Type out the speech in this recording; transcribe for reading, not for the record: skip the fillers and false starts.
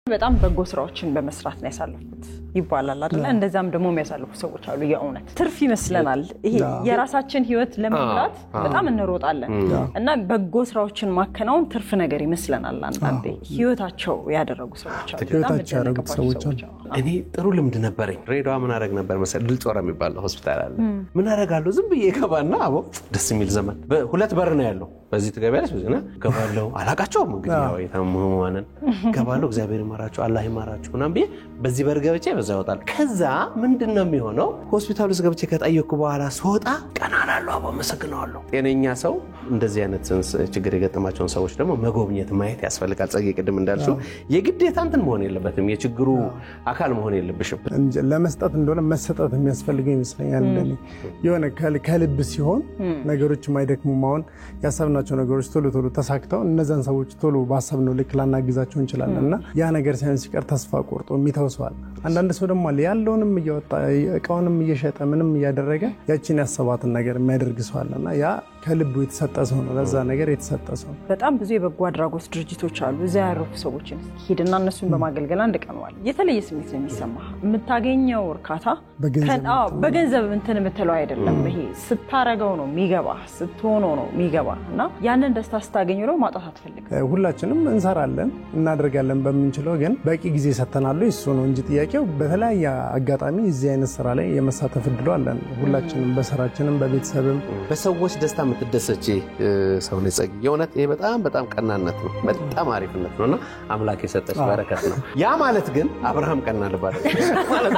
በጣም በጎ ስራዎችን በመስራት ነው ያሳለፉት ይባላል አይደል እንደዛም ደግሞ የሚያሳልፉ ሰዎች አሉ የእውነት ትርፍ ይመስለናል ይሄ የራሳችን ህይወት ለመምራት በጣም እንሮጣለን እና በጎ ስራዎችን ማከናወን ትርፍ ነገር ይመስለናል አንዳንዴ ህይወታቸው ያደረጉ ሰዎች አሉ ህይወታቸው ያደረጉ ሰዎች አሉ እኔ ጥሩ ልምድ ነበርኝ ሬዳዋ ምን አደረግ ነበር መሰል ድልጾራ የሚባል ሆስፒታል አለ ምን አደረጋለሁ ዝም ብዬ ገባና አቦ ደስ የሚል ዘመን በሁለት በር ነው ያለው በዚህ ተገበያለሽ በዚህና ገባለሁ አላቃቸውም እንግዲህ ያው የታመሙዋንን ገባለሁ እግዚአብሔር ይማራቸው አላህ ይማራቸው ምናምን ብዬ በዚህ በር ገብቼ በዛ ወጣል ከዛ ምንድነው የሚሆነው ሆስፒታሉ ውስጥ ገብቼ ከጠየቅኩ በኋላ ስወጣ ቀናናለሁ አቦ መሰግናለሁ ጤነኛ ሰው እንደዚህ አይነት ችግር የገጠማቸውን ሰዎች ደግሞ መጎብኘት ማየት ያስፈልጋል ጸጌ ቅድም እንዳልሽው የግዴታ እንትን መሆን የለበትም የችግሩ አካል መሆን የለብሽም ለመስጠት እንደሆነ መሰጠት የሚያስፈልገው ይመስለኛል እንደኔ የሆነ ከልብ ሲሆን ነገሮች ማይደክሙ ማውን ያሰብናቸው ነገሮች ቶሎ ተሳክተው እነዛን ሰዎች ቶሎ ባሰብነው ልክ ላናግዛቸው እንችላለንና ያ ነገር ሳይንስ ሲቀር ተስፋ ቆርጦ የሚተውሰዋል አንዳንድ ሰው ደግሞ ያለውንም እያወጣ እቃውንም እየሸጠ ምንም እያደረገ ያቺን ያሰባትን ነገር የሚያደርግ ሰው አለና ያ ከልቡ የተሰጠ ሰው ነው ለዛ ነገር የተሰጠ ሰው በጣም ብዙ የበጎ አድራጎት ድርጅቶች አሉ እዛ ያረፉ ሰዎችን ሄድና እነሱን በማገልገል አንድ ቀን ዋል የተለየ ስሜት ነው የሚሰማህ የምታገኘው እርካታ በገንዘብ እንትን የምትለው አይደለም ይሄ ስታረገው ነው የሚገባ ስትሆነው ነው የሚገባ እና ያንን ደስታ ስታገኘው ነው ማጣት አትፈልግም ሁላችንም እንሰራለን እናደርጋለን በመንችለው ግን በቂ ጊዜ ሰተናል እሱ ነው እንጂ ጥያቄው በተለያየ አጋጣሚ እዚህ አይነት ስራ ላይ የመሳተፍ እድሉ አለን ሁላችንም በስራችንም በቤተሰብም በሰዎች ደስታ የምትደሰች ሰው ነው ጸጊ የእውነት ይሄ በጣም ቀናነት ነው በጣም አሪፍነት ነውና አምላክ የሰጠሽ በረከት ነው ያ ማለት ግን አብርሃም ቀና ልባል ማለት